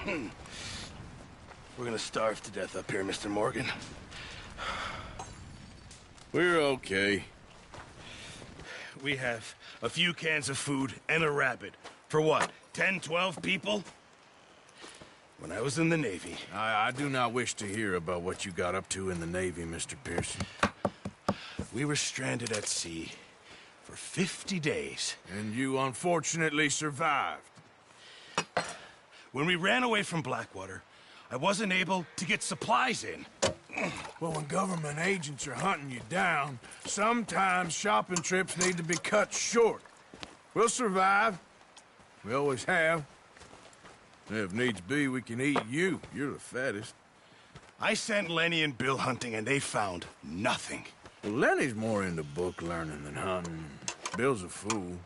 We're gonna starve to death up here, Mr. Morgan. We're okay. We have a few cans of food and a rabbit. For what, 10, 12 people? When I was in the Navy... I do not wish to hear about what you got up to in the Navy, Mr. Pearson. We were stranded at sea for 50 days. And you unfortunately survived. When we ran away from Blackwater, I wasn't able to get supplies in. Well, when government agents are hunting you down, sometimes shopping trips need to be cut short. We'll survive. We always have. If needs be, we can eat you. You're the fattest. I sent Lenny and Bill hunting, and they found nothing. Well, Lenny's more into book learning than hunting. Bill's a fool.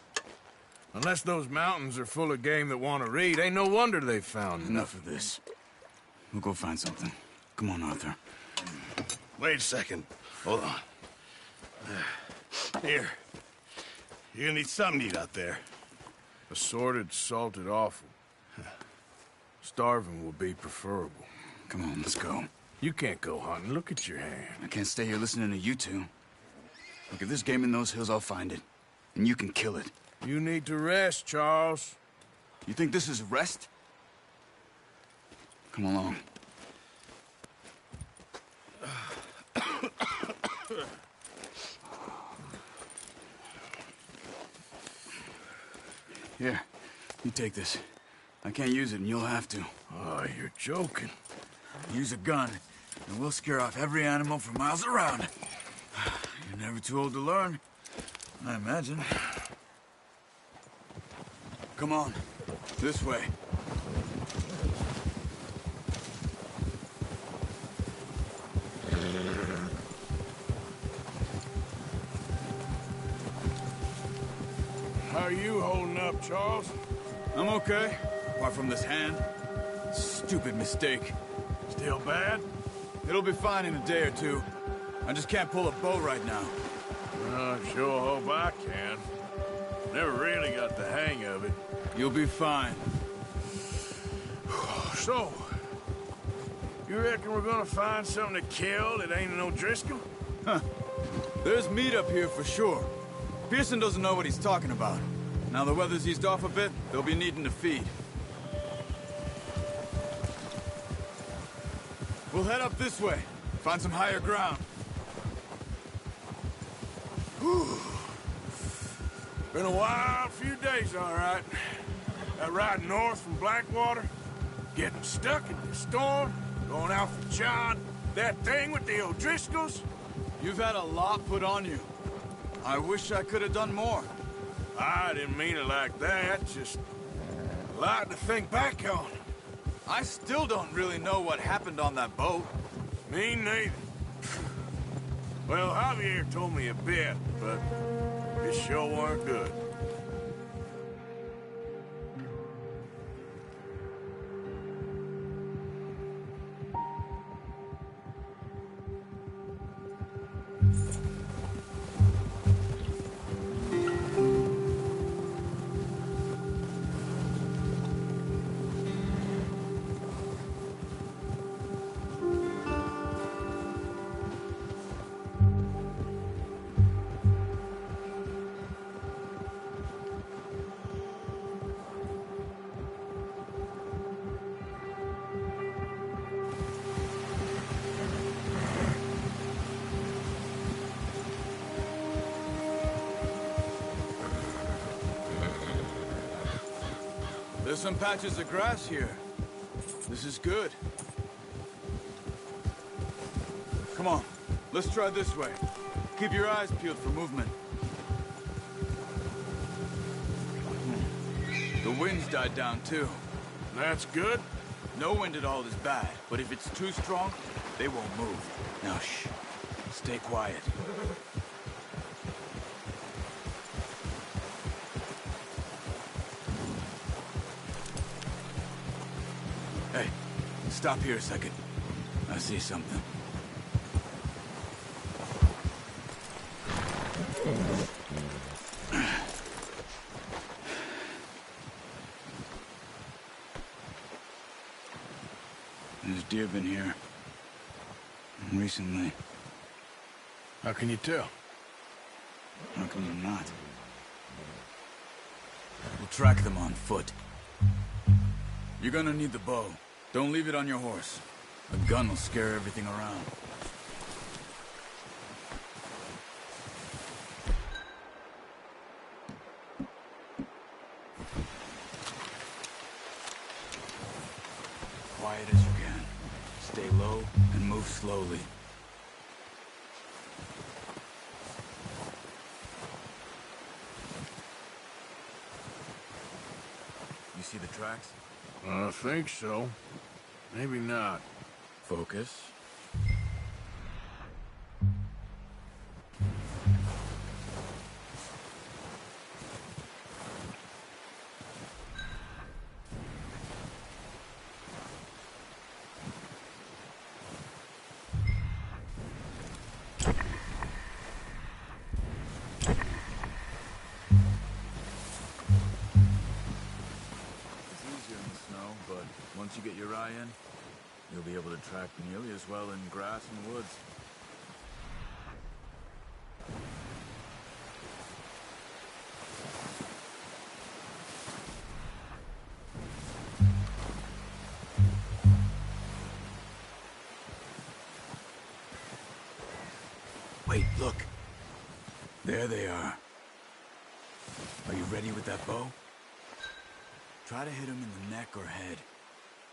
Unless those mountains are full of game that want to read, ain't no wonder they found Enough of this. We'll go find something. Come on, Arthur. Wait a second. Hold on. Here. You're gonna need something to eat out there. Assorted, salted offal. Starving will be preferable. Come on, let's go. You can't go hunting. Look at your hand. I can't stay here listening to you two. Look, if there's game in those hills, I'll find it. And you can kill it. You need to rest, Charles. You think this is rest? Come along. Here, you take this. I can't use it, and you'll have to. Oh, you're joking. Use a gun, and we'll scare off every animal for miles around. You're never too old to learn, I imagine. Come on, this way. How are you holding up, Charles? I'm okay, apart from this hand. Stupid mistake. Still bad? It'll be fine in a day or two. I just can't pull a bow right now. I sure hope I can. Never really got the hang of it. You'll be fine. So, you reckon we're gonna find something to kill that ain't no Driscoll? Huh. There's meat up here for sure. Pearson doesn't know what he's talking about. Now the weather's eased off a bit, they'll be needing to feed. We'll head up this way. Find some higher ground. Whew. Been a wild few days, all right. That ride north from Blackwater, getting stuck in the storm, going out for John, that thing with the O'Driscolls. You've had a lot put on you. I wish I could have done more. I didn't mean it like that, just a lot to think back on. I still don't really know what happened on that boat. Me neither. Well, Javier told me a bit, but it sure weren't good. There's some patches of grass here. This is good. Come on, let's try this way. Keep your eyes peeled for movement. The wind's died down too. That's good. No wind at all is bad, but if it's too strong, they won't move. Now shh, stay quiet. Hey, stop here a second. I see something. deer been here. Recently. How can you tell? How can you not? We'll track them on foot. You're gonna need the bow. Don't leave it on your horse. A gun will scare everything around. Quiet as you can. Stay low and move slowly. You see the tracks? I think so. Maybe not. Focus. But once you get your eye in, you'll be able to track nearly as well in grass and woods. Wait, look. There they are. Are you ready with that bow? Try to hit him in the neck or head.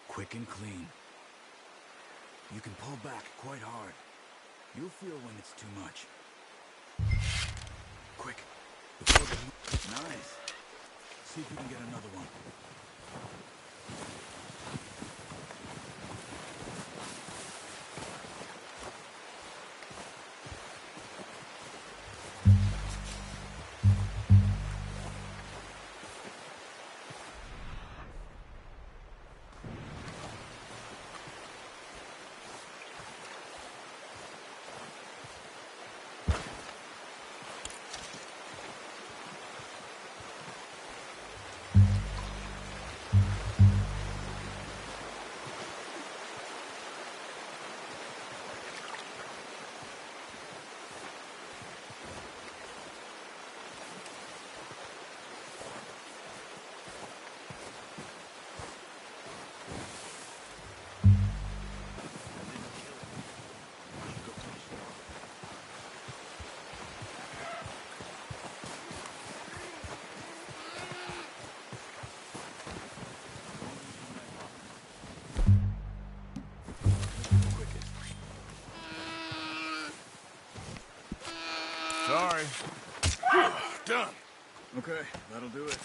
Quick and clean. You can pull back quite hard. You'll feel when it's too much. Quick. Nice. See if you can get another one. Sorry. Done. Okay, that'll do it.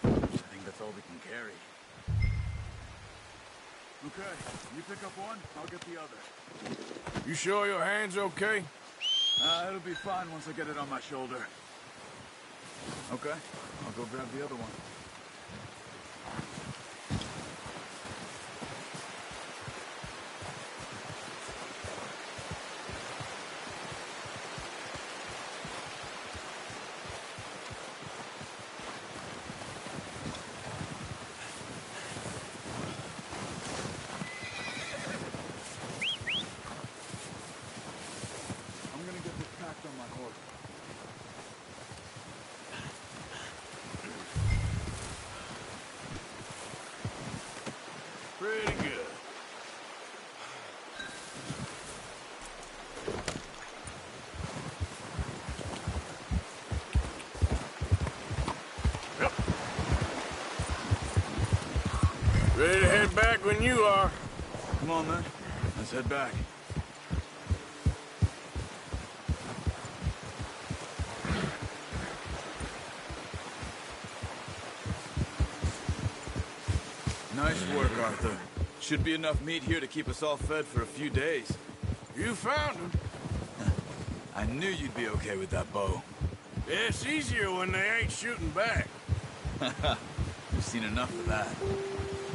I think that's all we can carry. Okay, you pick up one, I'll get the other. You sure your hand's okay? It'll be fine once I get it on my shoulder. Okay, I'll go grab the other one. On my horse. Pretty good. Yep. Ready to head back when you are. Come on, then. Let's head back. Nice work, Arthur. Should be enough meat here to keep us all fed for a few days. You found him. I knew you'd be okay with that bow. Yeah, it's easier when they ain't shooting back. We've seen enough of that.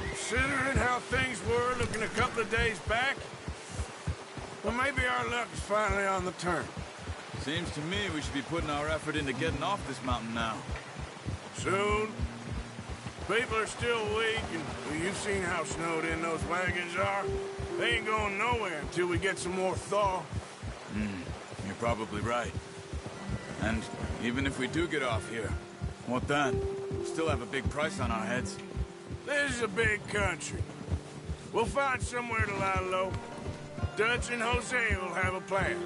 Considering how things were looking a couple of days back, well, maybe our luck is finally on the turn. Seems to me we should be putting our effort into getting off this mountain now. Soon. People are still weak, and well, you've seen how snowed in those wagons are. They ain't going nowhere until we get some more thaw. You're probably right. And even if we do get off here, what then? We still have a big price on our heads. This is a big country. We'll find somewhere to lie low. Dutch and Jose will have a plan.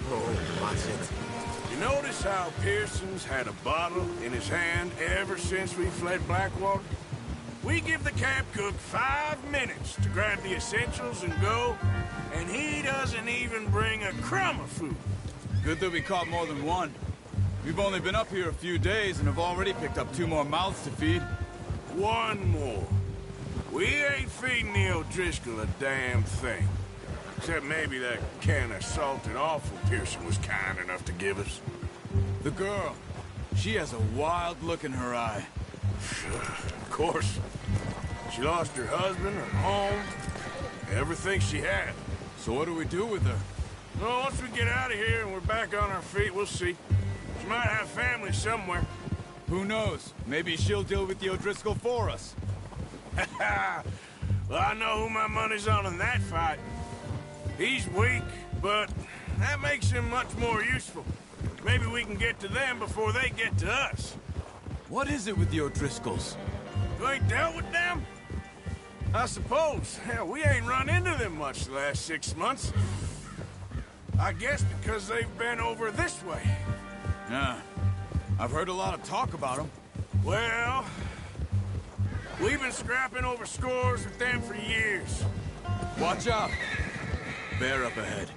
Oh, watch it. You notice how Pearson's had a bottle in his hand ever since we fled Blackwater? We give the camp cook 5 minutes to grab the essentials and go, and he doesn't even bring a crumb of food. Good that we caught more than one. We've only been up here a few days and have already picked up 2 more mouths to feed. 1 more. We ain't feeding the O'Driscoll a damn thing. Except maybe that can of salted offal Pearson was kind enough to give us. The girl, she has a wild look in her eye. Of course. She lost her husband, her home, everything she had. So what do we do with her? Well, once we get out of here and we're back on our feet, we'll see. She might have family somewhere. Who knows? Maybe she'll deal with the O'Driscoll for us. Well, I know who my money's on in that fight. He's weak, but that makes him much more useful. Maybe we can get to them before they get to us. What is it with the O'Driscolls? You ain't dealt with them? I suppose. Hell, we ain't run into them much the last 6 months. I guess because they've been over this way. Yeah. I've heard a lot of talk about them. Well, we've been scrapping over scores with them for years. Watch out! Bear up ahead.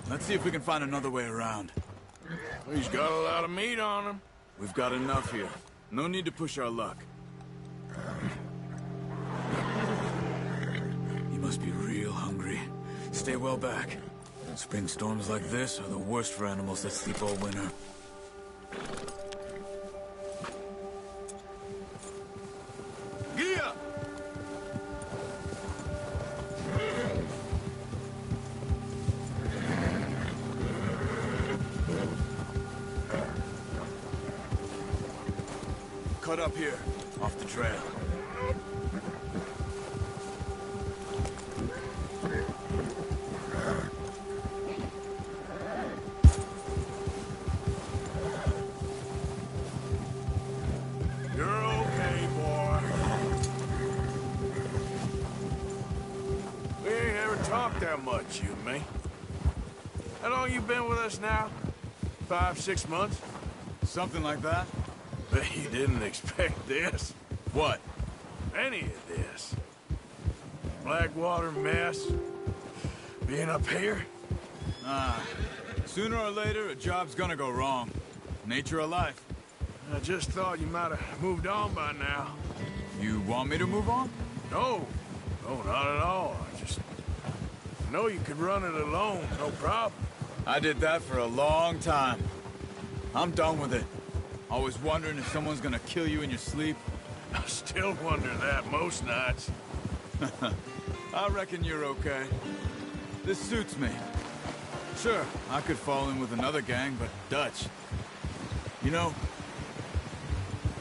Let's see if we can find another way around. He's got a lot of meat on him. We've got enough here. No need to push our luck. You must be real hungry. Stay well back. Spring storms like this are the worst for animals that sleep all winter. Giddy up! Cut up here, off the trail. You're okay, boy. We ain't ever talked that much, you and me. How long you been with us now? 5, 6 months? Something like that? Bet you didn't expect this. What? Any of this. Blackwater mess. Being up here. Sooner or later, a job's gonna go wrong. Nature of life. I just thought you might have moved on by now. You want me to move on? No. No, not at all. I know you could run it alone, no problem. I did that for a long time. I'm done with it. Always wondering if someone's gonna kill you in your sleep. I still wonder that most nights. I reckon you're okay. This suits me. Sure, I could fall in with another gang, but Dutch... You know,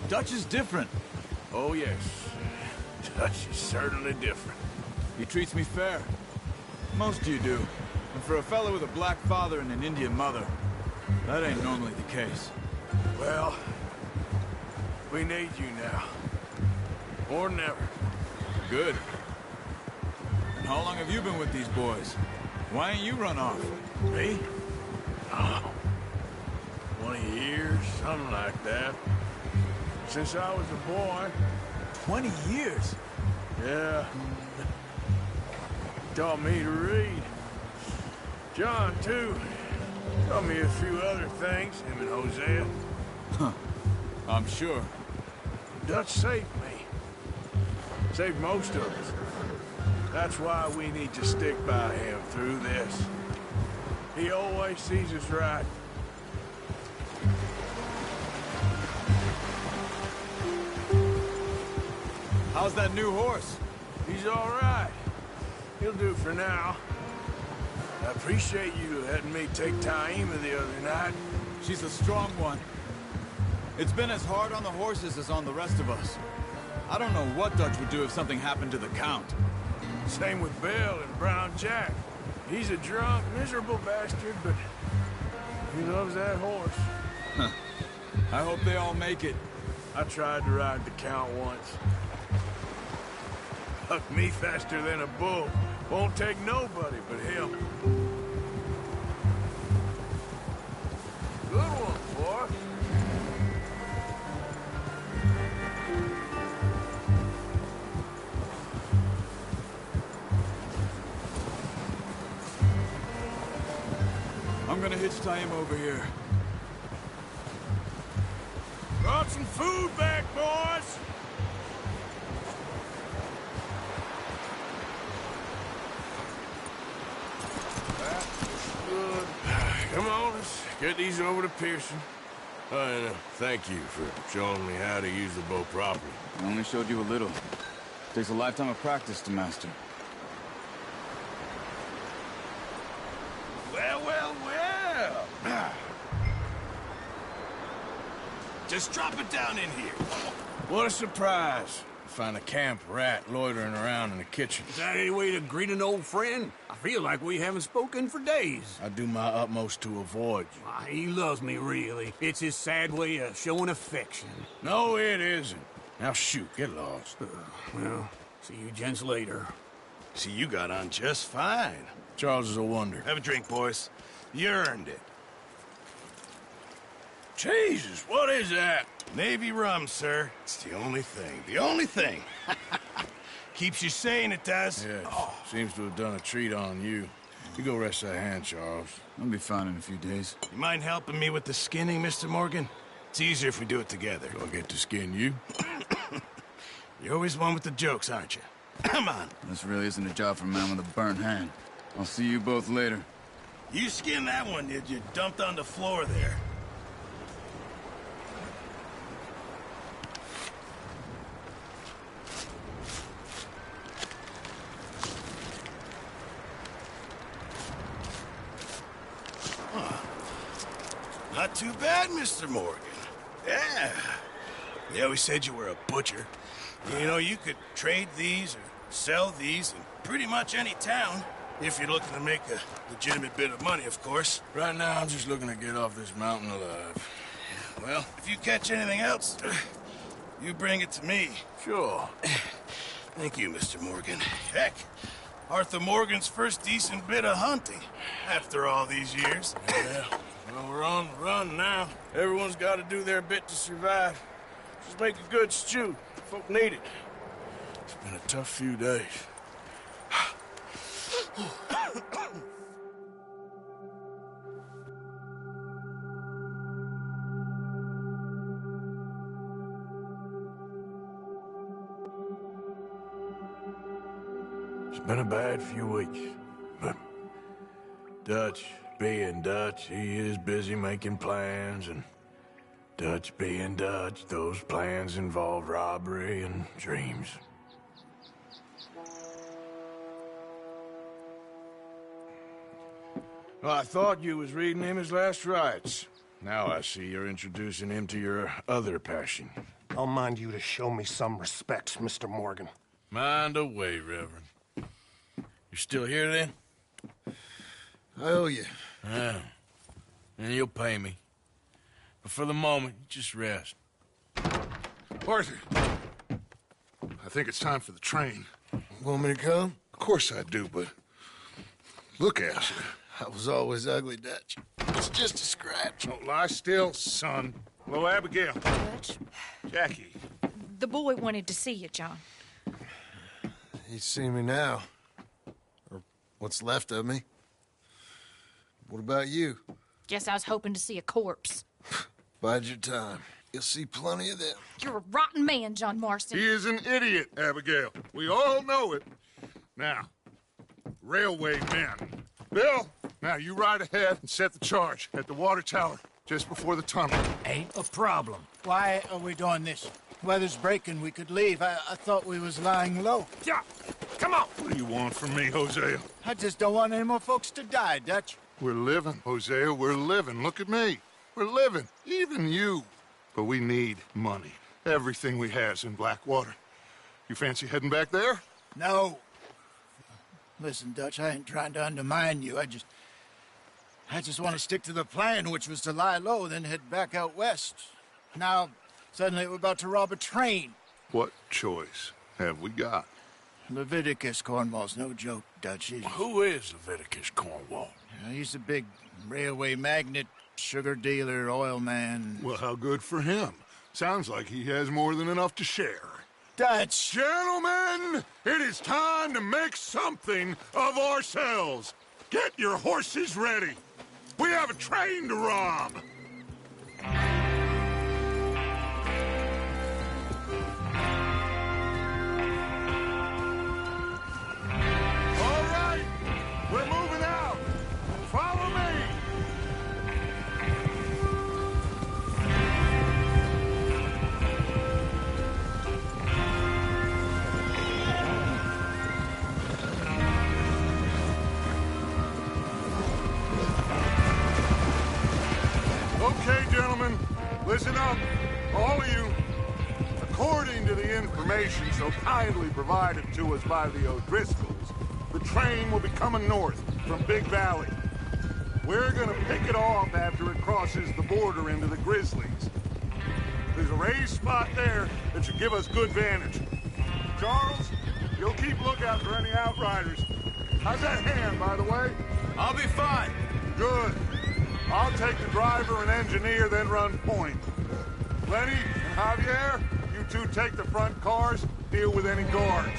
Dutch is different. Oh, yes. Dutch is certainly different. He treats me fair. Most of you do. And for a fellow with a black father and an Indian mother, that ain't normally the case. Well, we need you now. Or never. Good. And how long have you been with these boys? Why ain't you run off? Me? Oh, 20 years, something like that. Since I was a boy. 20 years? Yeah. Taught me to read. John, too. Taught me a few other things, him and Hosea. Huh. I'm sure. Dutch saved me. Saved most of us. That's why we need to stick by him through this. He always sees us right. How's that new horse? He's all right. He'll do for now. I appreciate you letting me take Taima the other night. She's a strong one. It's been as hard on the horses as on the rest of us. I don't know what Dutch would do if something happened to the Count. Same with Bill and Brown Jack. He's a drunk, miserable bastard, but he loves that horse. I hope they all make it. I tried to ride the Count once. Hucked me faster than a bull. Won't take nobody but him. Good one, boy. I'm gonna hitch Taima over here. Brought some food back, boys! That's good. Come on, let's get these over to Pearson. And thank you for showing me how to use the bow properly. I only showed you a little. Takes a lifetime of practice to master. Well, well, well. Just drop it down in here. What a surprise. Find a camp rat loitering around in the kitchen. Is that any way to greet an old friend? I feel like we haven't spoken for days. I do my utmost to avoid you. Why, he loves me, really. It's his sad way of showing affection. No, it isn't. Now shoot, get lost. Well, see you gents later. See, you got on just fine. Charles is a wonder. Have a drink, boys. You earned it. Jesus, what is that? Navy rum, sir. It's the only thing. The only thing. Keeps you sane, it does. Yeah, seems to have done a treat on you. You go rest that hand, Charles. I'll be fine in a few days. You mind helping me with the skinning, Mr. Morgan? It's easier if we do it together. Do I get to skin you? You're always one with the jokes, aren't you? Come on. This really isn't a job for a man with a burnt hand. I'll see you both later. You skinned that one, did you? Dumped on the floor there. Not too bad, Mr. Morgan. Yeah. They always said you were a butcher. You know, you could trade these or sell these in pretty much any town. If you're looking to make a legitimate bit of money, of course. Right now, I'm just looking to get off this mountain alive. Well, if you catch anything else, you bring it to me. Sure. Thank you, Mr. Morgan. Heck, Arthur Morgan's first decent bit of hunting after all these years. Yeah. Well, we're on the run now. Everyone's got to do their bit to survive. Just make a good stew. Folk need it. It's been a tough few days. It's been a bad few weeks, but Dutch being Dutch, he is busy making plans, and Dutch being Dutch, those plans involve robbery and dreams. Well, I thought you was reading him his last rites. Now I see you're introducing him to your other passion. I'll mind you to show me some respect, Mr. Morgan. Mind away, Reverend. You still here, then? I owe you. Yeah. And you'll pay me. But for the moment, just rest. Arthur, I think it's time for the train. Want me to come? Of course I do, but look at you. I was always ugly, Dutch. It's just a scratch. Don't lie still, son. Hello, Abigail. Dutch, Jackie. the boy wanted to see you, John. You see me now. Or what's left of me. What about you? Guess I was hoping to see a corpse. Bide your time. You'll see plenty of them. You're a rotten man, John Marston. He is an idiot, Abigail. We all know it. Now, railway men. Bill, now you ride ahead and set the charge at the water tower just before the tunnel. Ain't a problem. Why are we doing this? Weather's breaking. We could leave. I thought we was lying low. Yeah. Come on! What do you want from me, Hosea? I just don't want any more folks to die, Dutch. We're living, Hosea, we're living. Look at me. We're living. Even you. But we need money. Everything we has in Blackwater. You fancy heading back there? No. Listen, Dutch, I ain't trying to undermine you. I just want to stick to the plan, which was to lie low, then head back out west. Now, suddenly we're about to rob a train. What choice have we got? Leviticus Cornwall's no joke, Dutch. Who is Leviticus Cornwall? He's a big railway magnate, sugar dealer, oil man. Well, how good for him. Sounds like he has more than enough to share. Dutch! Gentlemen, it is time to make something of ourselves. Get your horses ready. We have a train to rob. All right, we're moving out. Follow me. Okay, gentlemen, listen up, all of you. According to the information so kindly provided to us by the O'Driscolls, the train will be coming north from Big Valley. We're gonna pick it off after it crosses the border into the Grizzlies. There's a raised spot there that should give us good vantage. Charles, you'll keep lookout for any outriders. How's that hand, by the way? I'll be fine. Good. I'll take the driver and engineer, then run point. Lenny and Javier, you two take the front cars, deal with any guards.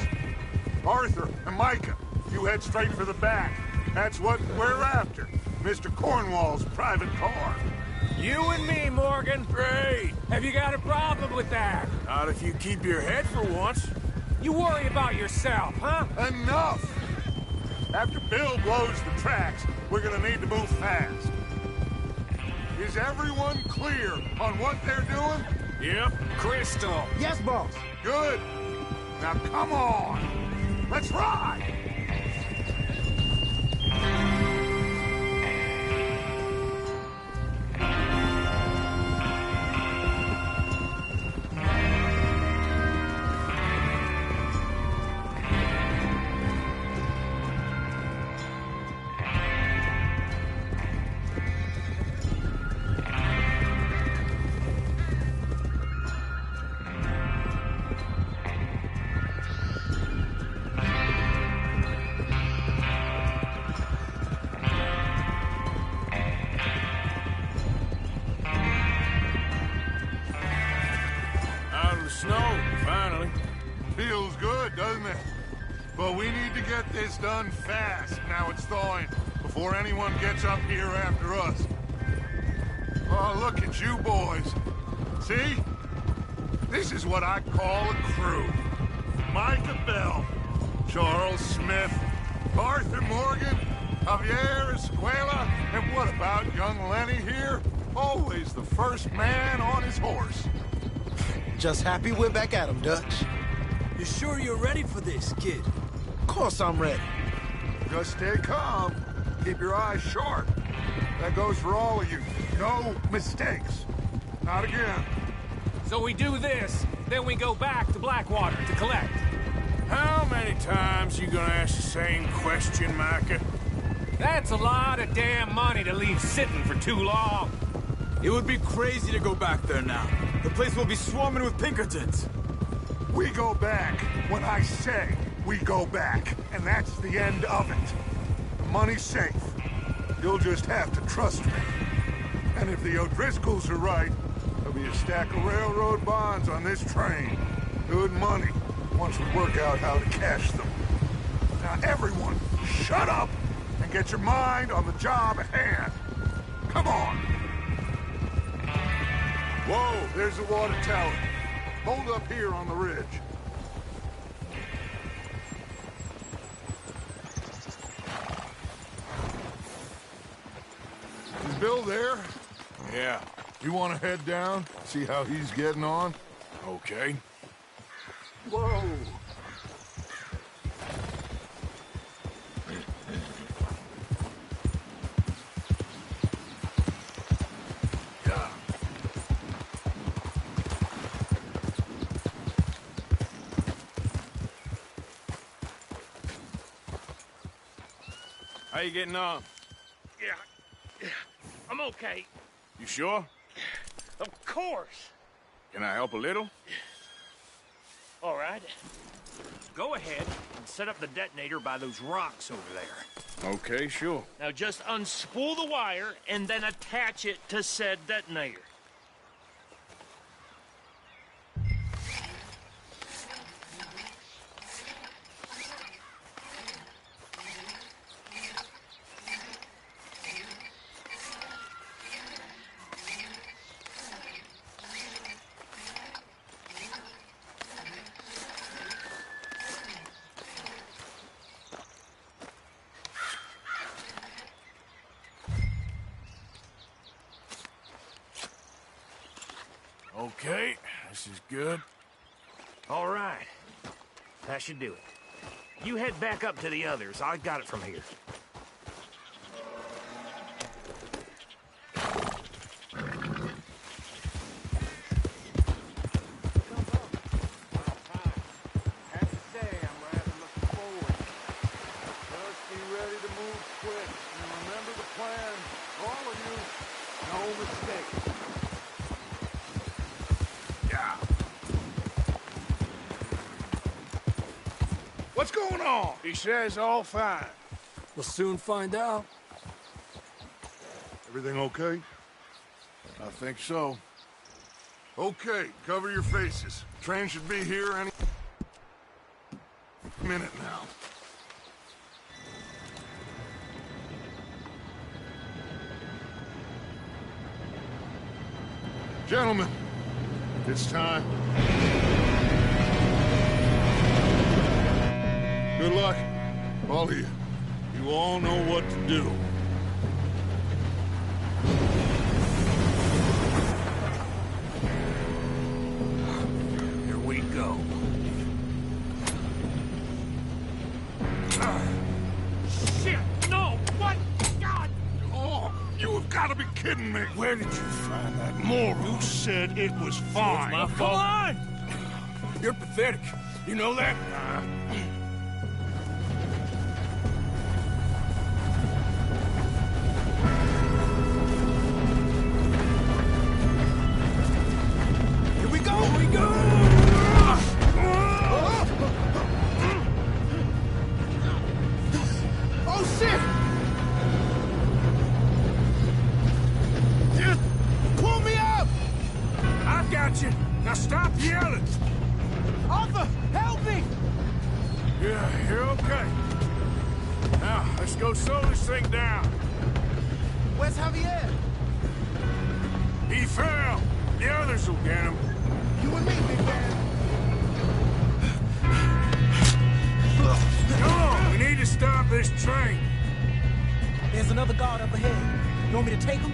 Arthur and Micah, you head straight for the back. That's what we're after. Mr. Cornwall's private car. You and me, Morgan. Great. Have you got a problem with that? Not if you keep your head for once. You worry about yourself, huh? Enough! After Bill blows the tracks, we're gonna need to move fast. Is everyone clear on what they're doing? Yep. Crystal. Yes, boss. Good. Now come on. Let's ride. Snow, finally. Feels good, doesn't it? But we need to get this done fast, now it's thawing, before anyone gets up here after us. Oh, look at you boys. See? This is what I call a crew. Micah Bell, Charles Smith, Arthur Morgan, Javier Escuela, and what about young Lenny here? Always the first man on his horse. Just happy we're back at 'em, Dutch. You sure you're ready for this, kid? Of course I'm ready. Just stay calm. Keep your eyes sharp. That goes for all of you. No mistakes. Not again. So we do this, then we go back to Blackwater to collect. How many times you gonna ask the same question, Micah? That's a lot of damn money to leave sitting for too long. It would be crazy to go back there now. The place will be swarming with Pinkertons. We go back when I say we go back, and that's the end of it. The money's safe. You'll just have to trust me. And if the O'Driscolls are right, there'll be a stack of railroad bonds on this train. Good money, once we work out how to cash them. Now everyone, shut up and get your mind on the job at hand. Come on. Whoa, there's the water tower. Hold up here on the ridge. Is Bill there? Yeah. You want to head down, see how he's getting on? Okay. Whoa. How you getting on? Yeah, I'm okay. You sure? Of course. Can I help a little? All right. Go ahead and set up the detonator by those rocks over there. Okay, sure. Now just unspool the wire and then attach it to said detonator. Okay, this is good. All right. That should do it. You head back up to the others. I got it from here. What's going on? He says all fine. We'll soon find out. Everything okay? I think so. Okay, cover your faces. Train should be here any minute now. Gentlemen, it's time. Good luck, all of you. You all know what to do. Here we go. Shit! No! What? God! Oh, you have got to be kidding me. Where did you find that moron? You said it was fine. My fault. Come on! You're pathetic. You know that? Now stop yelling! Arthur, help me! Yeah, you're okay. Now, let's go slow this thing down. Where's Javier? He fell. The others will get him. You and me, big man. Come on, we need to stop this train. There's another guard up ahead. You want me to take him?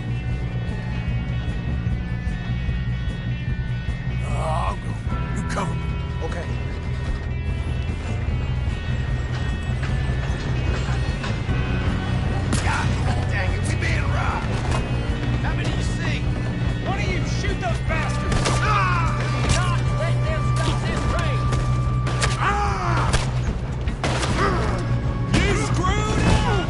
I'll go. You cover me. Okay. God dang it, we being robbed. How many you see? One of you shoot those bastards! Ah! Not let them stop this train! Ah! You screwed up!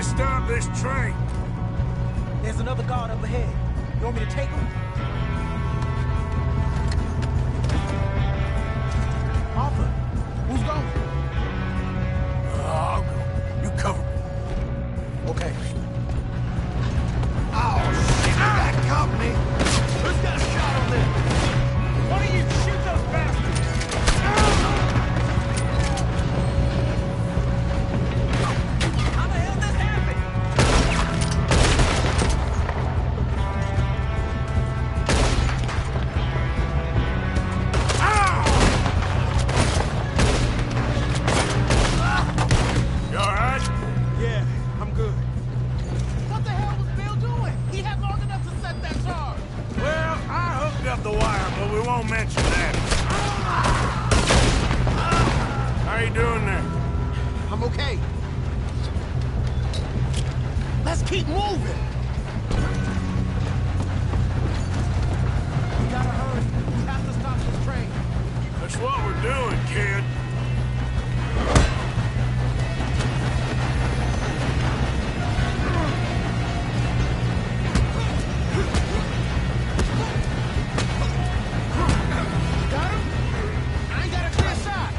Stop this train. There's another guard up ahead. You want me to take him? Arthur, who's going? I'll go. You cover me. Okay. Oh, shit, we got company. Who's got a shot on them? One of you shoot those bastards! How the hell did this happen? I'm okay. Let's keep moving. We gotta hurry. We have to stop this train. That's what we're doing, kid. Got him? I ain't got a clear shot.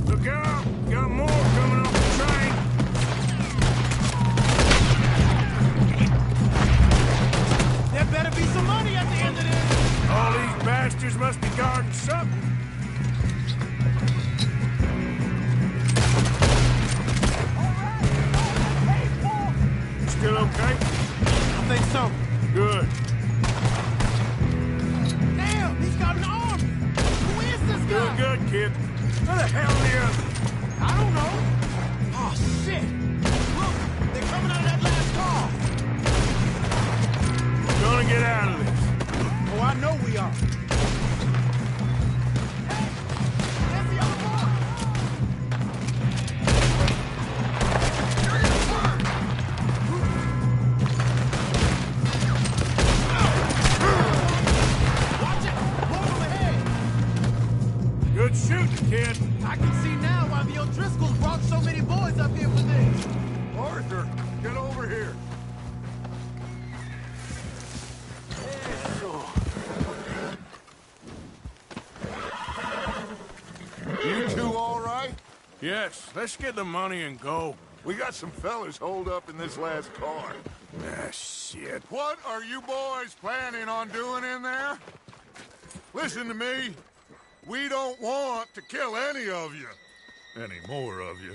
Look out! Got more coming off the train! There better be some money at the end of this. All these bastards must be guarding something. Still okay? I think so. Good. Damn, he's got an army. Who is this guy? Doing good, kid. Where the hell are the others? I don't know. Oh, shit. Look, they're coming out of that last car. We're gonna get out of this. Oh, I know we are. Hey, there's the other boy. Watch it. Move him ahead. Good shooting, kid. I can see now why the O'Driscolls brought so many boys up here for this. Arthur, get over here. You two all right? Yes, let's get the money and go. We got some fellas holed up in this last car. Ah, shit. What are you boys planning on doing in there? Listen to me. We don't want to kill any of you. Any more of you.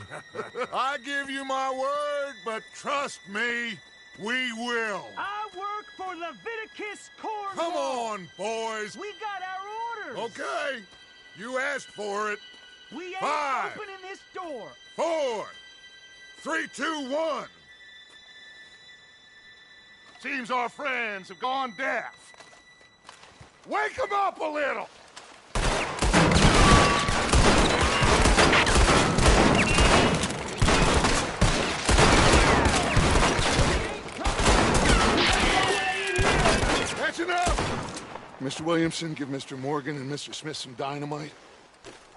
I give you my word, but trust me, we will. I work for Leviticus Cornwall. Come on, boys. We got our orders. Okay. You asked for it. We ain't 5, opening this door. 4, 3, 2, 1. Seems our friends have gone deaf. Wake them up a little. That's enough! Mr. Williamson, give Mr. Morgan and Mr. Smith some dynamite.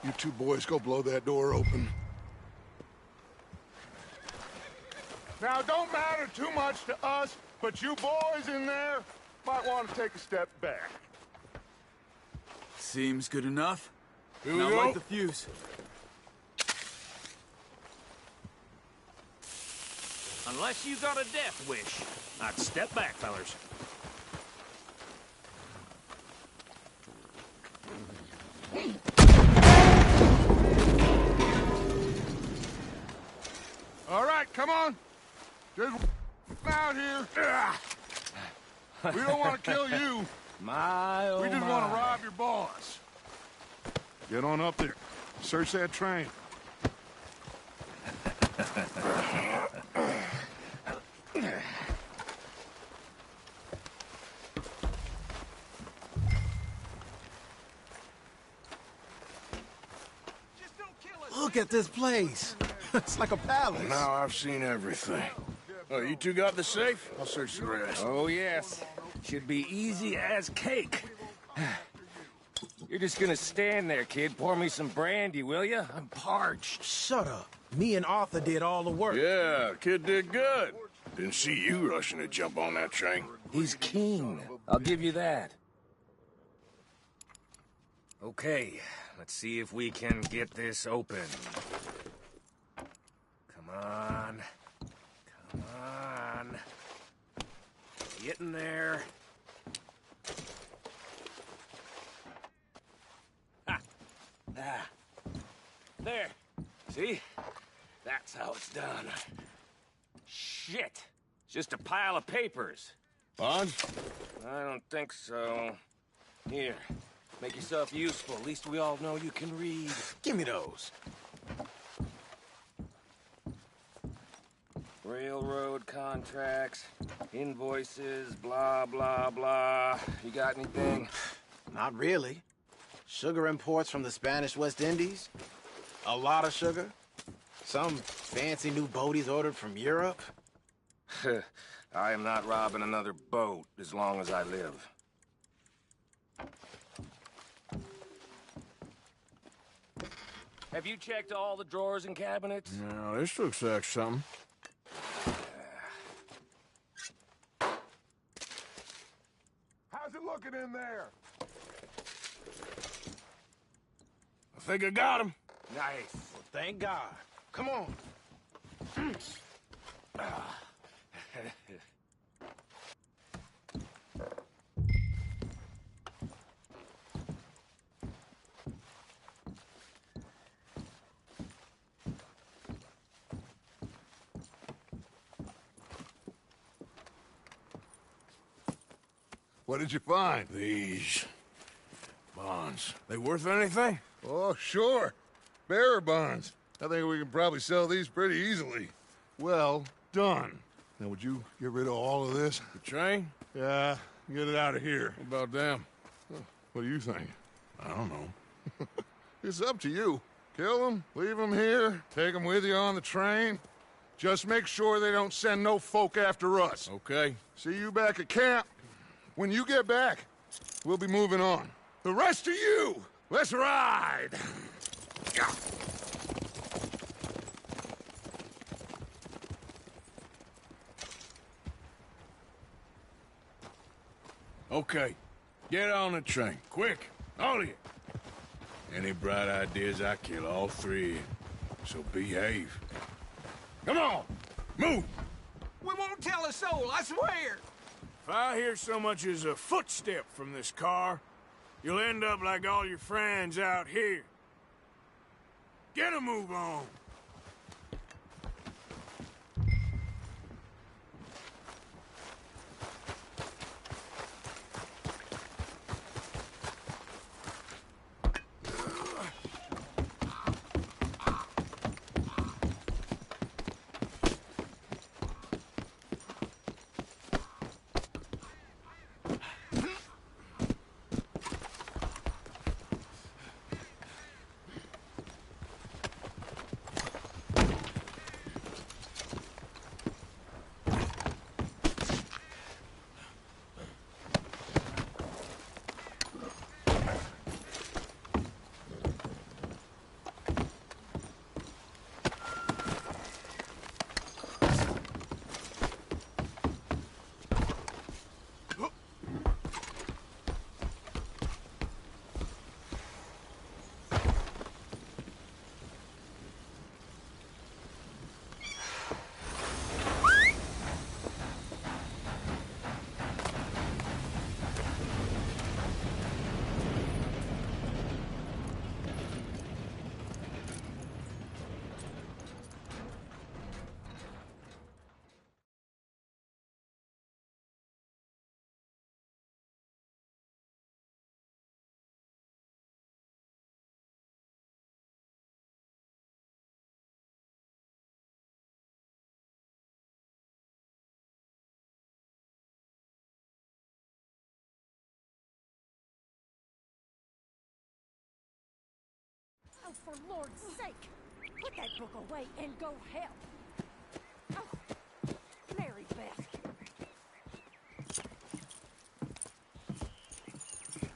You two boys go blow that door open. Now, don't matter too much to us, but you boys in there might want to take a step back. Seems good enough. Here we Now go. light the fuse. Unless you got a death wish, I'd step back, fellers. All right, come on. Just out here. We don't want to kill you. My, oh We just my. want to rob your boss. Get on up there. Search that train. Look at this place. It's like a palace. Now I've seen everything. Oh, you two got the safe? I'll search the rest. Oh, yes. Should be easy as cake. You're just gonna stand there, kid. Pour me some brandy, will you? I'm parched. Shut up. Me and Arthur did all the work. Yeah, kid did good. Didn't see you rushing to jump on that train. He's keen. I'll give you that. Okay, let's see if we can get this open. Come on. Come on. Get in there. Ha! Ah. There. See? That's how it's done. Shit. It's just a pile of papers. Bonds? I don't think so. Here, make yourself useful. At least we all know you can read. Give me those. Railroad contracts, invoices, blah, blah, blah. You got anything? Not really. Sugar imports from the Spanish West Indies. A lot of sugar. Some fancy new boat he's ordered from Europe. I am not robbing another boat as long as I live. Have you checked all the drawers and cabinets? No, this looks like something. How's it looking in there? I think I got him. Nice. Well, thank God. Come on. What did you find? These bonds. They worth anything? Oh, sure. Bearer bonds. I think we can probably sell these pretty easily. Well done. Now, would you get rid of all of this? The train? Yeah, get it out of here. What about them? What do you think? I don't know. It's up to you. Kill them, leave them here, take them with you on the train. Just make sure they don't send no folk after us. Okay. See you back at camp. When you get back, we'll be moving on. The rest of you, let's ride! Okay. Get on the train. Quick. All of you. Any bright ideas, I kill all three. So behave. Come on! Move! We won't tell a soul, I swear! If I hear so much as a footstep from this car, you'll end up like all your friends out here. Get a move on. Oh, for Lord's sake! Put that book away and go help! Oh, Mary Beth.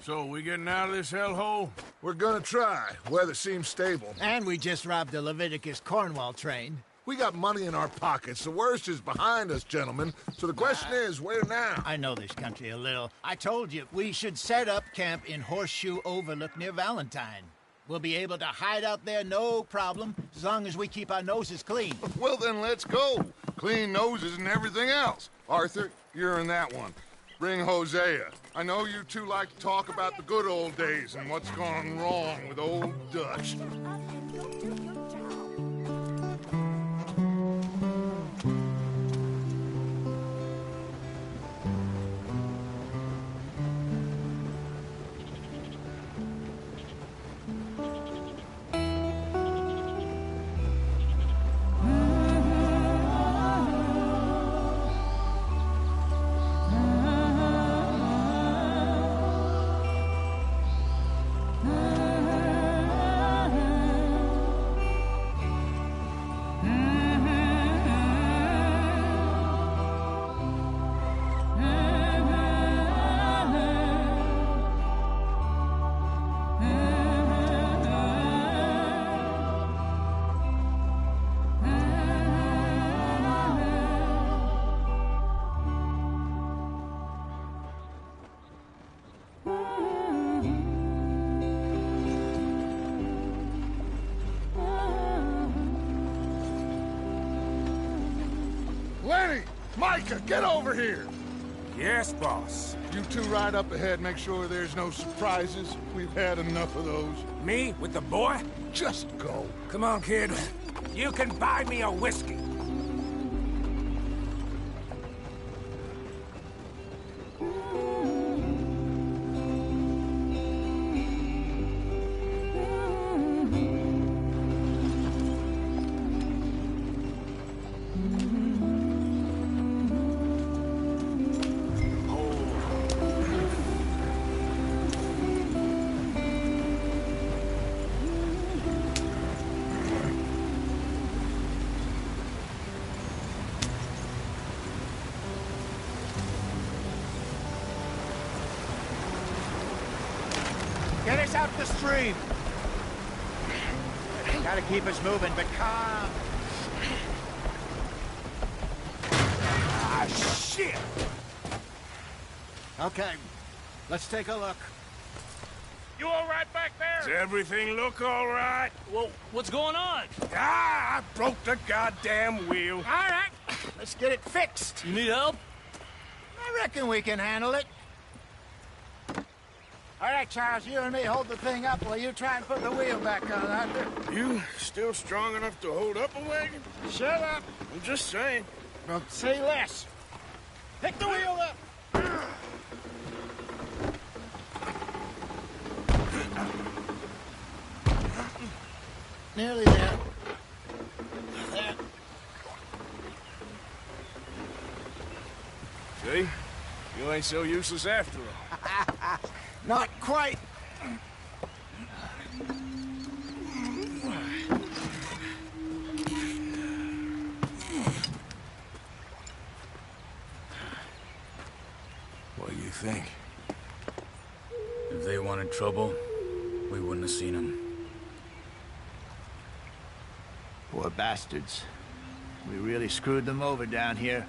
So, we getting out of this hellhole? We're gonna try. Weather seems stable. And we just robbed the Leviticus Cornwall train. We got money in our pockets. The worst is behind us, gentlemen. So the question is, where now? I know this country a little. I told you, we should set up camp in Horseshoe Overlook near Valentine. We'll be able to hide out there no problem, as long as we keep our noses clean. Well, then let's go. Clean noses and everything else. Arthur, you're in that one. Bring Hosea. I know you two like to talk about the good old days and what's gone wrong with old Dutch. Micah, get over here! Yes, boss. You two ride up ahead, make sure there's no surprises. We've had enough of those. Me with the boy? Just go. Come on, kid. You can buy me a whiskey. Get us out the stream. Gotta keep us moving, but calm. Ah, shit! Okay, let's take a look. You all right back there? Does everything look all right? Well, what's going on? Ah, I broke the goddamn wheel. All right, let's get it fixed. You need help? I reckon we can handle it. All right, Charles, you and me hold the thing up while you try and put the wheel back on, Arthur. You still strong enough to hold up a wagon? Shut up. I'm just saying. Well, say less. Pick the wheel up. Nearly there. There. See? You ain't so useless after all. Not quite. What do you think? If they wanted trouble, we wouldn't have seen them. Poor bastards. We really screwed them over down here.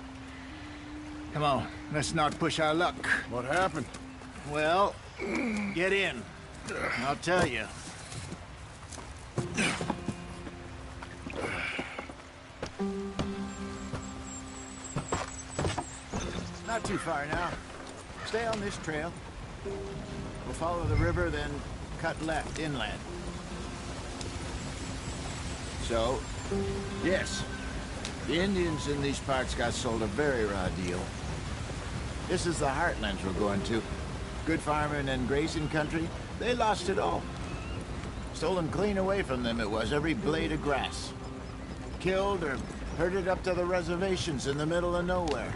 Come on, let's not push our luck. What happened? Well, get in. I'll tell you. Not too far now. Stay on this trail. We'll follow the river, then cut left inland. So, yes, the Indians in these parts got sold a very raw deal. This is the heartlands we're going to. Good farming and grazing country, they lost it all. Stolen clean away from them it was, every blade of grass. Killed or herded up to the reservations in the middle of nowhere.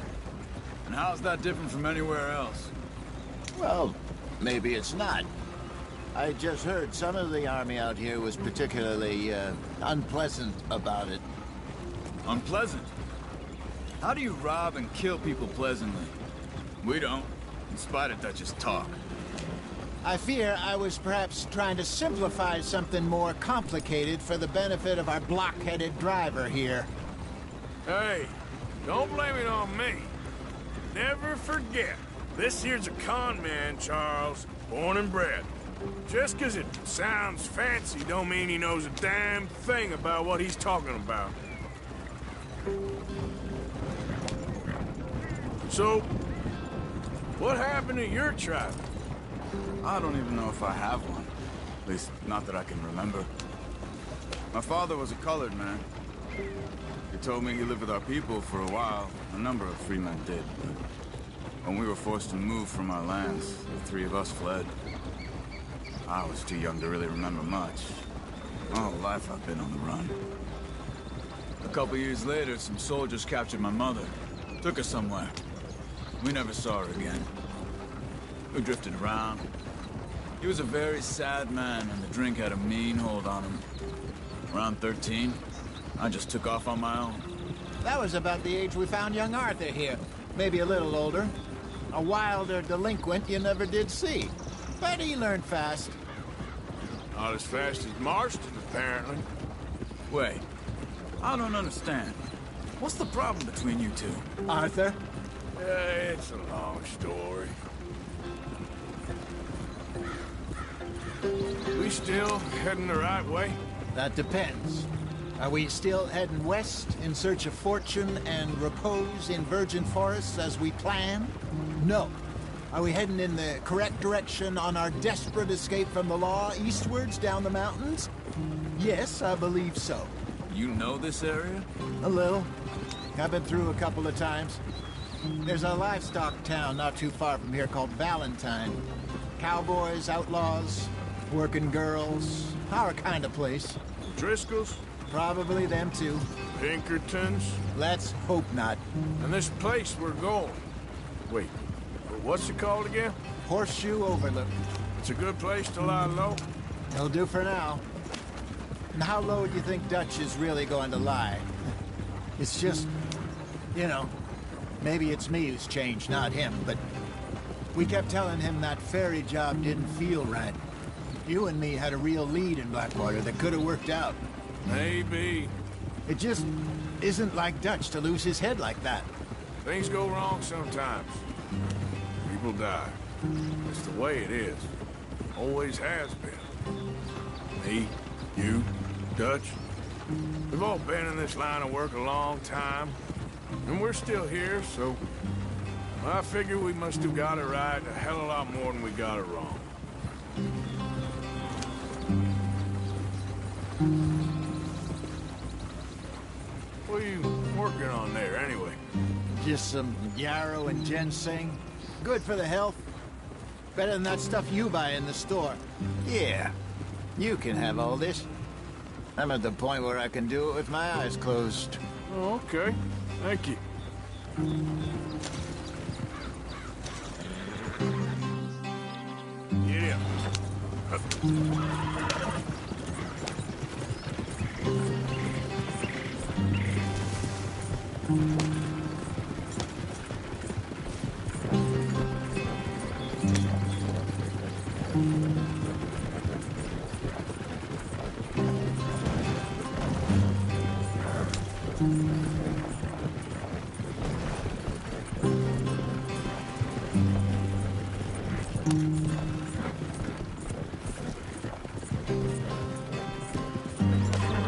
And how's that different from anywhere else? Well, maybe it's not. I just heard some of the army out here was particularly, unpleasant about it. Unpleasant? How do you rob and kill people pleasantly? We don't, in spite of Dutch's talk. I fear I was perhaps trying to simplify something more complicated for the benefit of our block-headed driver here. Hey, don't blame it on me. Never forget, this here's a con man, Charles, born and bred. Just 'cause it sounds fancy don't mean he knows a damn thing about what he's talking about. So, what happened to your tribe? I don't even know if I have one. At least, not that I can remember. My father was a colored man. He told me he lived with our people for a while. A number of free men did, but when we were forced to move from our lands, the three of us fled. I was too young to really remember much. My whole life I've been on the run. A couple years later, some soldiers captured my mother. Took her somewhere. We never saw her again. We drifted around. He was a very sad man, and the drink had a mean hold on him. Around 13, I just took off on my own. That was about the age we found young Arthur here. Maybe a little older. A wilder delinquent you never did see. But he learned fast. Not as fast as Marston, apparently. Wait, I don't understand. What's the problem between you two? Arthur? It's a long story. We still heading the right way? That depends. Are we still heading west in search of fortune and repose in virgin forests as we planned? No. Are we heading in the correct direction on our desperate escape from the law eastwards down the mountains? Yes, I believe so. You know this area? A little. I've been through a couple of times. There's a livestock town not too far from here called Valentine. Cowboys, outlaws, working girls, our kind of place. Driscolls? Probably them too. Pinkertons? Let's hope not. And this place we're going. Wait, what's it called again? Horseshoe Overlook. It's a good place to lie low? It'll do for now. And how low do you think Dutch is really going to lie? It's just, you know, maybe it's me who's changed, not him, but we kept telling him that ferry job didn't feel right. You and me had a real lead in Blackwater that could have worked out. Maybe. It just isn't like Dutch to lose his head like that. Things go wrong sometimes. People die. It's the way it is. Always has been. Me, you, Dutch. We've all been in this line of work a long time. And we're still here, so I figure we must have got it right a hell of a lot more than we got it wrong. What are you working on there, anyway? Just some yarrow and ginseng. Good for the health. Better than that stuff you buy in the store. Yeah, you can have all this. I'm at the point where I can do it with my eyes closed. Oh, okay. Thank you. Yeah.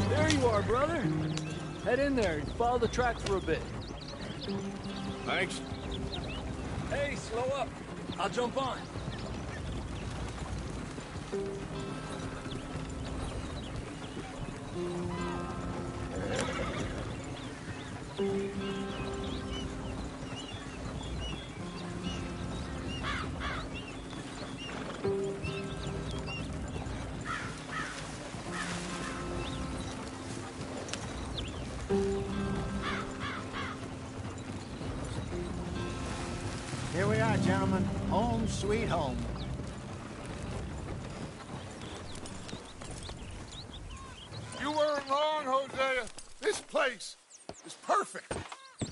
There you are, brother. Head in there and follow the track for a bit. Thanks. Hey, slow up. I'll jump on. Here we are, gentlemen. Home sweet home. You weren't wrong, Hosea. This place is perfect.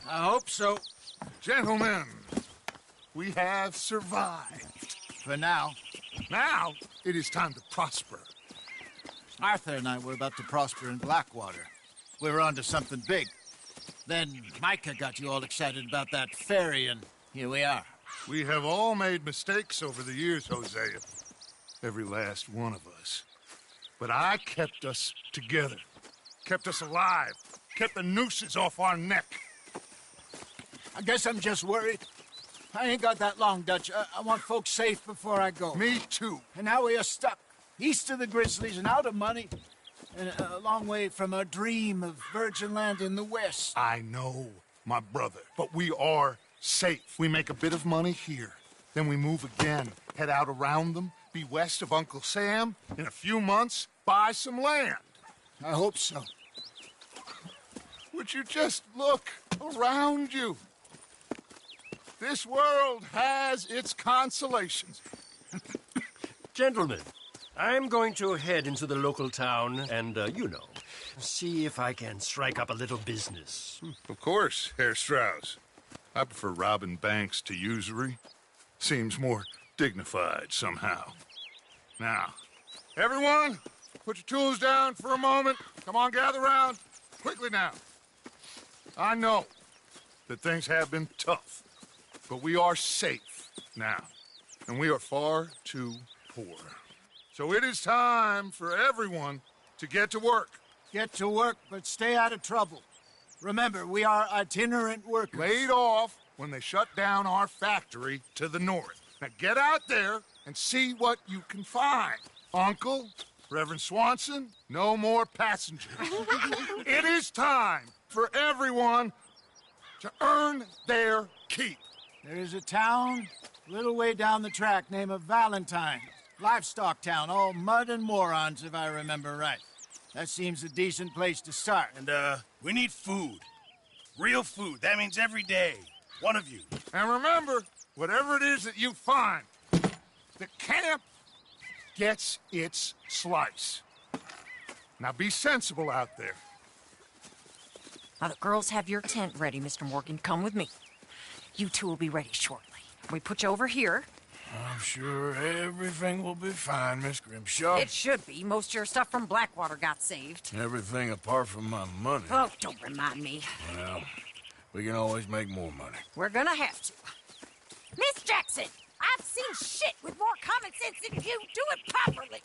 I hope so. Gentlemen, we have survived. For now. Now, it is time to prosper. Arthur and I were about to prosper in Blackwater. We were onto something big. Then Micah got you all excited about that ferry, and here we are. We have all made mistakes over the years, Hosea. Every last one of us. But I kept us together. Kept us alive. Kept the nooses off our neck. I guess I'm just worried. I ain't got that long, Dutch. I want folks safe before I go. Me too. And now we are stuck, east of the Grizzlies and out of money, and a long way from our dream of virgin land in the west. I know, my brother, but we are safe. We make a bit of money here. Then we move again, head out around them, be west of Uncle Sam. In a few months, buy some land. I hope so. Would you just look around you? This world has its consolations. Gentlemen, I'm going to head into the local town and, see if I can strike up a little business. Of course, Herr Strauss. I prefer robbing banks to usury. Seems more dignified somehow. Now, everyone, put your tools down for a moment. Come on, gather round. Quickly now. I know that things have been tough, but we are safe now, and we are far too poor. So it is time for everyone to get to work. Get to work, but stay out of trouble. Remember, we are itinerant workers. Laid off when they shut down our factory to the north. Now get out there and see what you can find. Uncle, Reverend Swanson, no more passengers. It is time for everyone to earn their keep. There is a town a little way down the track named Valentine. Livestock town, all mud and morons, if I remember right. That seems a decent place to start. And, we need food. Real food. That means every day. One of you. And remember, whatever it is that you find, the camp gets its slice. Now be sensible out there. Now the girls have your tent ready, Mr. Morgan. Come with me. You two will be ready shortly. We put you over here. I'm sure everything will be fine, Miss Grimshaw. It should be. Most of your stuff from Blackwater got saved. Everything apart from my money. Oh, don't remind me. Well, we can always make more money. We're gonna have to. Miss Jackson, I've seen shit with more common sense than you. Do it properly.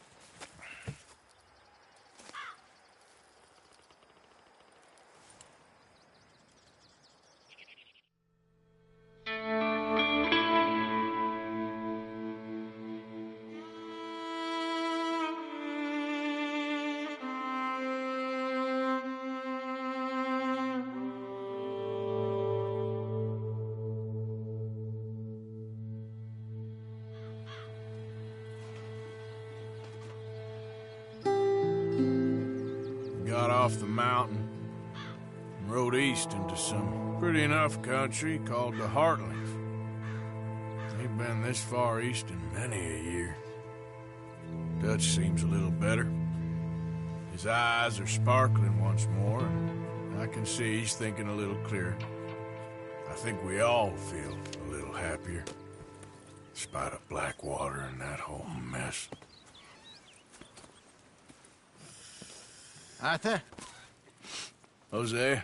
Got off the mountain and rode east into some pretty enough country called the Heartlands. Ain't been this far east in many a year. Dutch seems a little better. His eyes are sparkling once more, and I can see he's thinking a little clearer. I think we all feel a little happier, in spite of Blackwater and that whole mess. Arthur? Jose?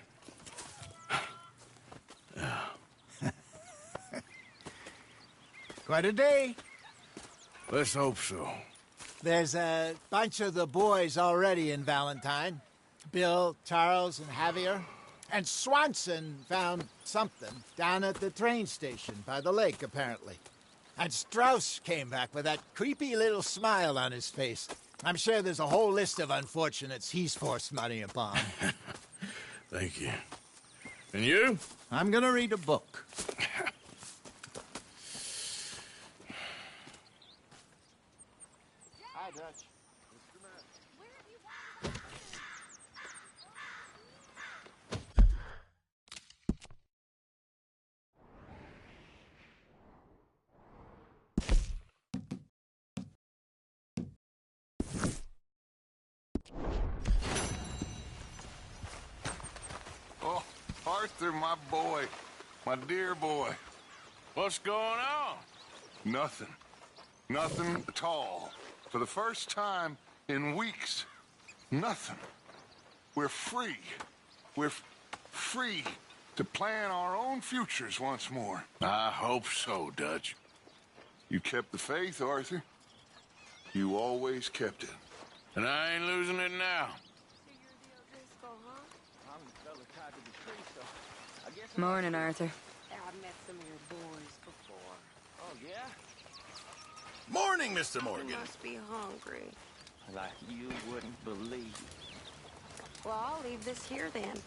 Quite a day. Let's hope so. There's a bunch of the boys already in Valentine. Bill, Charles, and Javier. And Swanson found something down at the train station by the lake, apparently. And Strauss came back with that creepy little smile on his face. I'm sure there's a whole list of unfortunates he's forced money upon. Thank you. And you? I'm gonna read a book. Hi, Dutch. Oh, Arthur, my boy. My dear boy. What's going on? Nothing. Nothing at all. For the first time in weeks, nothing. We're free. We're free to plan our own futures once more. I hope so, Dutch. You kept the faith, Arthur. You always kept it. And I ain't losing it now. Morning, Arthur. I've met some of your boys before. Oh, yeah? Morning, Mr. Morgan. You must be hungry. Like you wouldn't believe. Well, I'll leave this here then.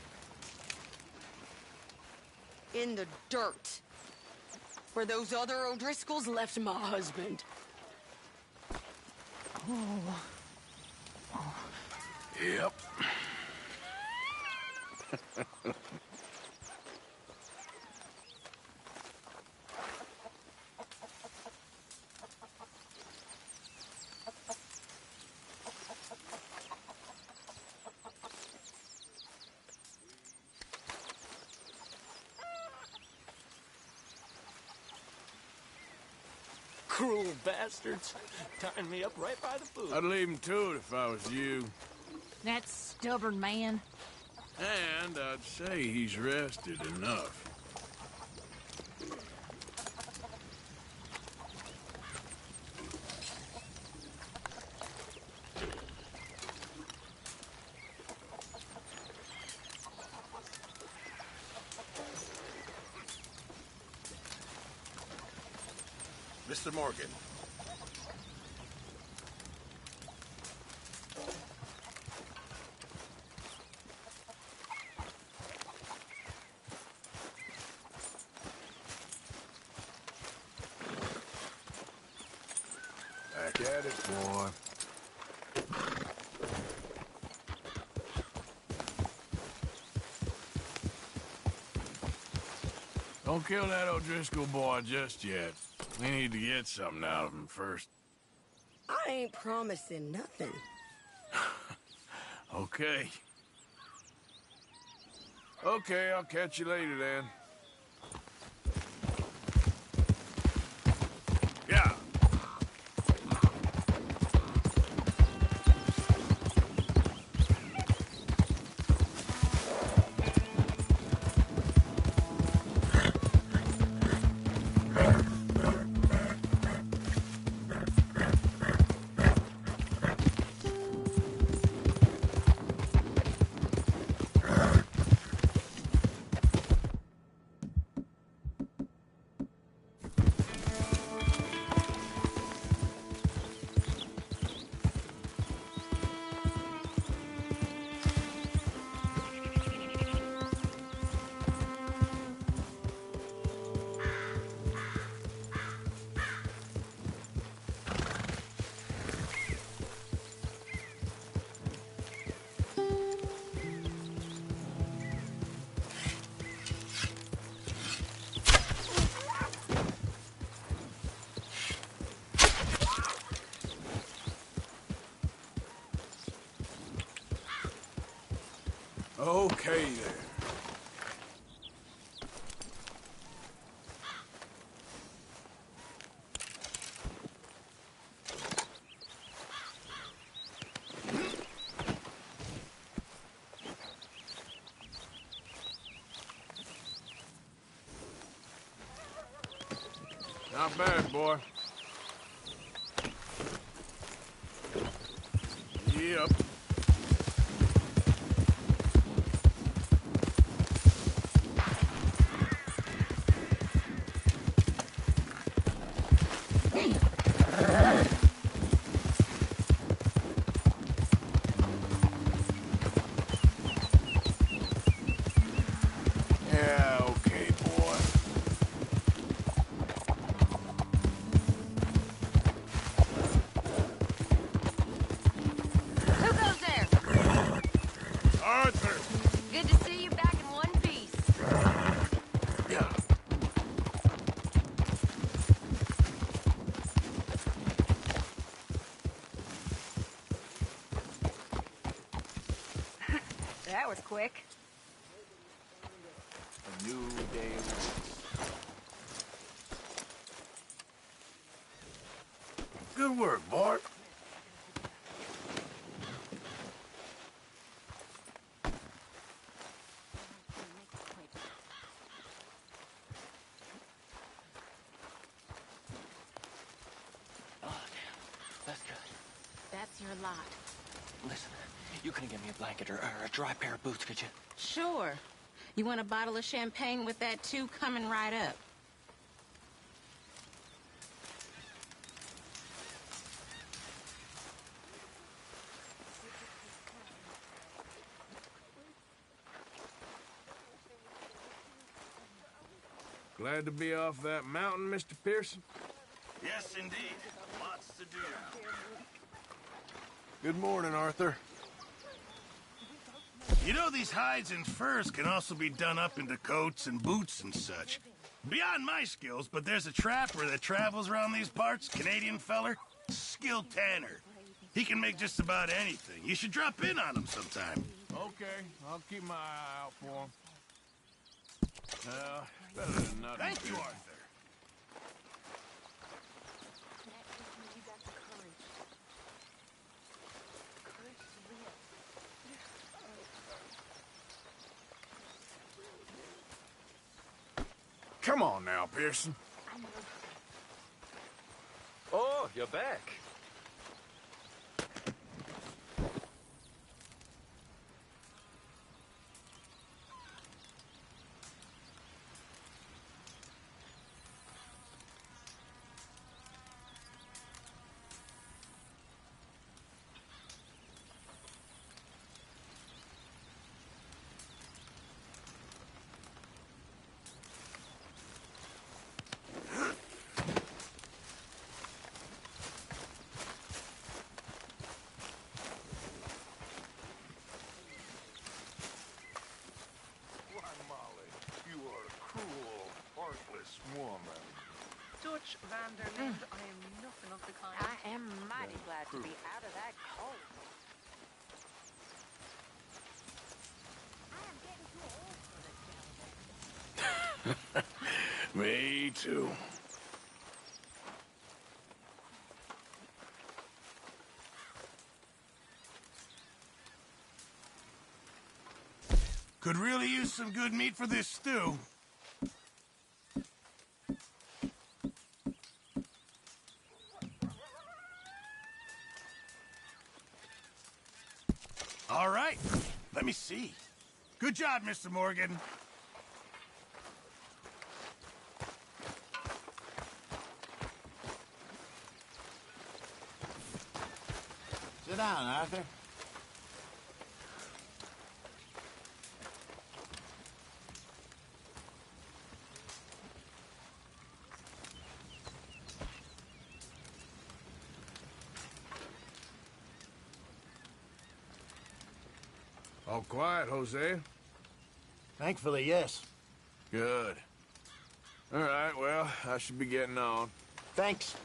In the dirt. Where those other O'Driscolls left my husband. Yep. Cruel bastards. Tying me up right by the food. I'd leave him to it if I was you. That stubborn man. And I'd say he's rested enough. Mr. Morgan. Back at it, boy. Don't kill that O'Driscoll boy just yet. We need to get something out of him first. I ain't promising nothing. Okay. Okay, I'll catch you later then. Yeah. Okay there. Not bad, boy. Yep. Yeah, okay, boy. Who goes there? Arthur! Good to see you back in one piece. Yeah. That was quick. A new day. Good work, Bart. Oh, damn. That's good. That's your lot. Listen, you couldn't get me a blanket or a dry pair of boots, could you? Sure. You want a bottle of champagne with that, too? Coming right up. Glad to be off that mountain, Mr. Pearson? Yes, indeed. Lots to do. Good morning, Arthur. You know, these hides and furs can also be done up into coats and boots and such. Beyond my skills, but there's a trapper that travels around these parts, Canadian feller, skilled tanner. He can make just about anything. You should drop in on him sometime. Okay, I'll keep my eye out for him. Better than nothing. Thank you, Arthur. Come on now, Pearson. Oh, you're back. Vanderland, I am nothing of the kind. I am mighty glad to be out of that cold. Me too. Could really use some good meat for this stew. All right, let me see. Good job, Mr. Morgan. Sit down, Arthur. All quiet, Jose? Thankfully, yes. Good. All right, well, I should be getting on. Thanks.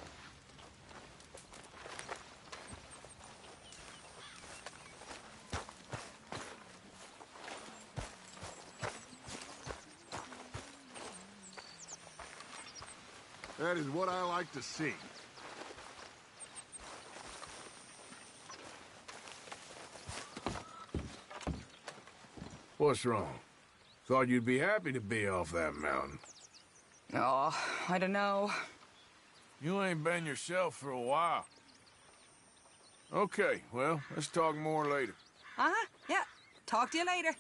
That is what I like to see. What's wrong? Thought you'd be happy to be off that mountain. Oh, I don't know. You ain't been yourself for a while. Okay, well, let's talk more later. Uh-huh, yeah. Talk to you later.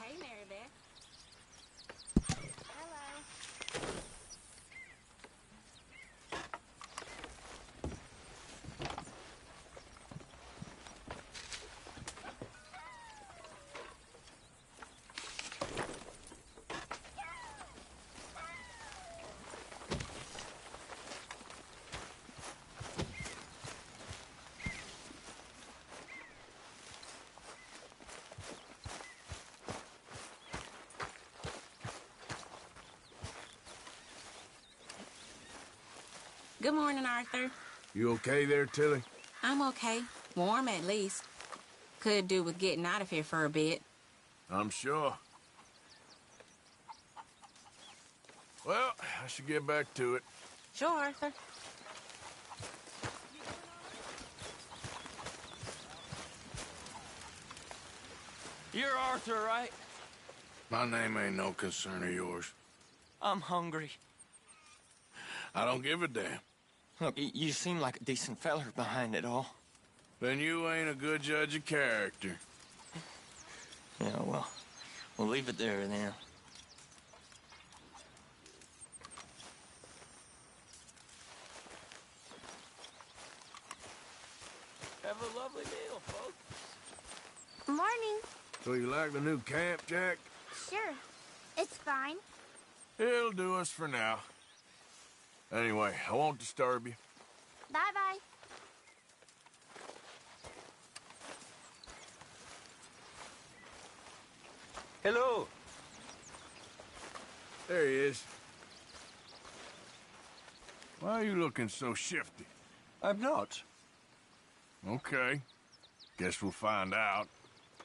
Hey, Mary Beth. Good morning, Arthur. You okay there, Tilly? I'm okay. Warm, at least. Could do with getting out of here for a bit. I'm sure. Well, I should get back to it. Sure, Arthur. You're Arthur, right? My name ain't no concern of yours. I'm hungry. I don't give a damn. Look, you seem like a decent feller behind it all. Then you ain't a good judge of character. Yeah, well, we'll leave it there then. Have a lovely meal, folks. Morning. So you like the new camp, Jack? Sure. It's fine. It'll do us for now. Anyway, I won't disturb you. Bye-bye. Hello. There he is. Why are you looking so shifty? I'm not. Okay. Guess we'll find out.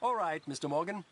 All right, Mr. Morgan.